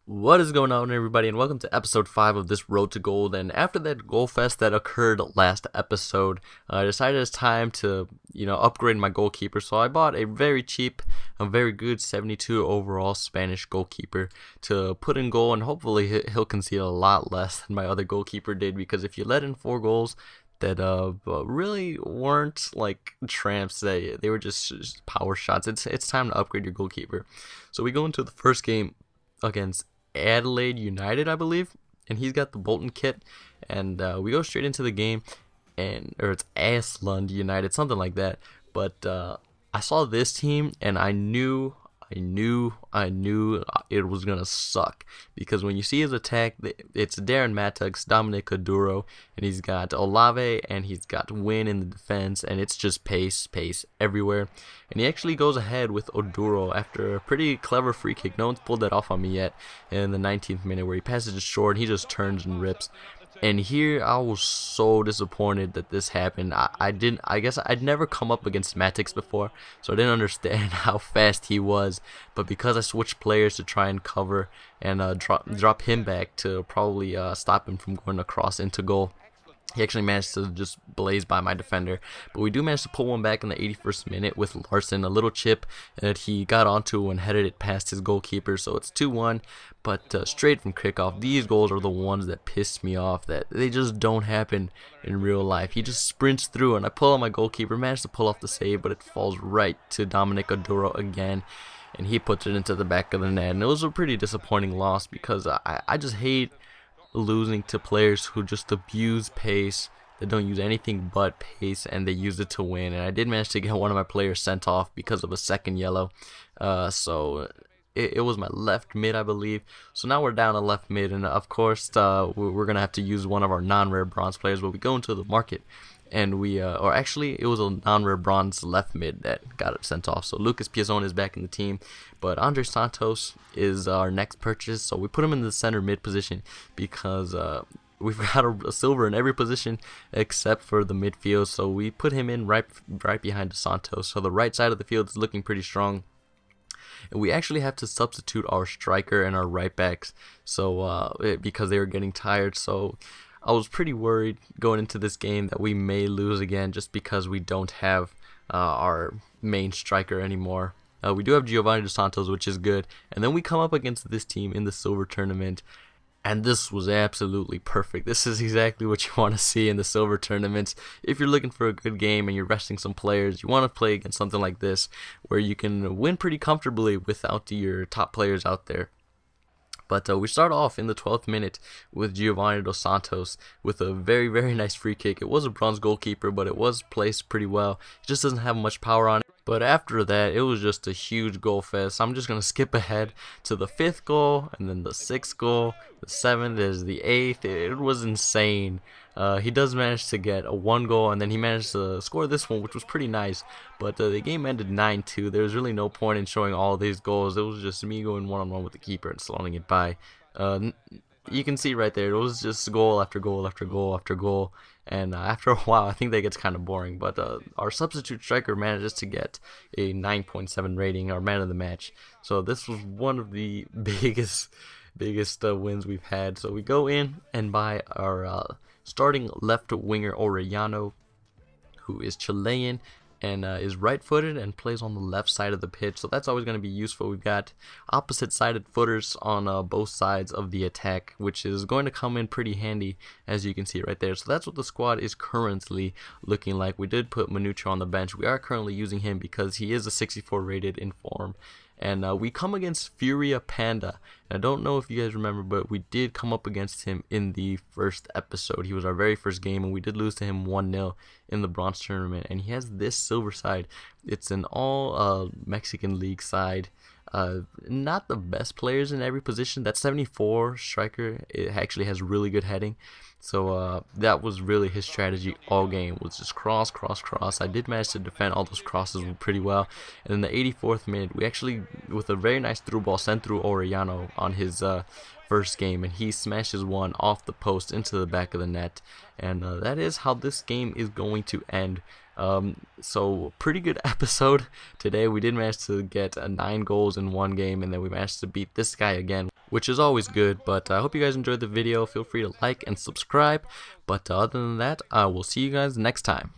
What is going on, everybody, and welcome to episode 5 of this Road to Gold. And after that goal fest that occurred last episode, I decided it's time to, upgrade my goalkeeper. So I bought a very cheap, a very good 72 overall Spanish goalkeeper to put in goal, and hopefully he'll concede a lot less than my other goalkeeper did. Because if you let in 4 goals that really weren't like tramps, they were just power shots. It's time to upgrade your goalkeeper. So we go into the first game against Adelaide United, I believe, and he's got the Bolton kit, and we go straight into the game, or it's Iceland United, something like that. But I saw this team, and I knew it was gonna suck, because when you see his attack, it's Darren Mattux, Dominic Aduro, and he's got Olave, and he's got Win in the defense, and it's just pace everywhere. And he actually goes ahead with Oduro after a pretty clever free kick. No one's pulled that off on me yet in the 19th minute, where he passes it short, and he just turns and rips. And here I was so disappointed that this happened. I guess I'd never come up against Matix before, so I didn't understand how fast he was. But because I switched players to try and cover and drop him back to probably stop him from going across into goal, he actually managed to just blaze by my defender. But we do manage to pull one back in the 81st minute with Larson, a little chip that he got onto and headed it past his goalkeeper. So it's 2-1, but straight from kickoff. These goals are the ones that pissed me off, that they just don't happen in real life. He just sprints through, and I pull on my goalkeeper, managed to pull off the save, but it falls right to Dominic Aduro again, and he puts it into the back of the net. And it was a pretty disappointing loss, because I just hate losing to players who just abuse pace. They don't use anything but pace, and they use it to win. And I did manage to get one of my players sent off because of a second yellow. So it was my left mid, I believe. So now we're down a left mid, and of course we're gonna have to use one of our non-rare bronze players. But we go into the market, and or actually it was a non-rare bronze left mid that got it sent off. So Lucas Piazon is back in the team, but Andre Santos is our next purchase. So we put him in the center mid position, because we've got a silver in every position except for the midfield. So we put him in right behind Santos. So the right side of the field is looking pretty strong. And we actually have to substitute our striker and our right backs, because they were getting tired. So I was pretty worried going into this game that we may lose again, just because we don't have our main striker anymore. We do have Giovanni Dos Santos, which is good. And then we come up against this team in the silver tournament, and this was absolutely perfect. This is exactly what you want to see in the silver tournaments. If you're looking for a good game and you're resting some players, you want to play against something like this, where you can win pretty comfortably without your top players out there. But we start off in the 12th minute with Giovanni Dos Santos with a very, very nice free kick. It was a bronze goalkeeper, but it was placed pretty well. He just doesn't have much power on it. But after that, it was just a huge goal fest. I'm just going to skip ahead to the 5th goal, and then the 6th goal. The 7th is the 8th. It was insane. He does manage to get a 1 goal, and then he managed to score this one, which was pretty nice. But the game ended 9-2. There was really no point in showing all these goals. It was just me going one-on-one with the keeper and slotting it by. You can see right there, it was just goal after goal after goal after goal. And after a while, I think that gets kind of boring. But our substitute striker manages to get a 9.7 rating, our man of the match. So this was one of the biggest wins we've had. So we go in and buy our starting left winger Orellano, who is Chilean and is right-footed and plays on the left side of the pitch. So that's always going to be useful. We've got opposite-sided footers on both sides of the attack, which is going to come in pretty handy, as you can see right there. So that's what the squad is currently looking like. We did put Manucho on the bench. We are currently using him because he is a 64 rated in form. And we come against Furia Panda. And I don't know if you guys remember, but we did come up against him in the first episode. He was our very first game, and we did lose to him 1-0 in the bronze tournament. And he has this silver side. It's an all Mexican league side. Not the best players in every position. That 74 striker, it actually has really good heading. So that was really his strategy all game, was just cross. I did manage to defend all those crosses pretty well. And in the 84th minute, we actually, with a very nice through ball sent through Orellano on his first game, and he smashes one off the post into the back of the net, and that is how this game is going to end. So pretty good episode today. We did manage to get 9 goals in one game, and then we managed to beat this guy again, which is always good. But I hope you guys enjoyed the video. Feel free to like and subscribe, but other than that, I will see you guys next time.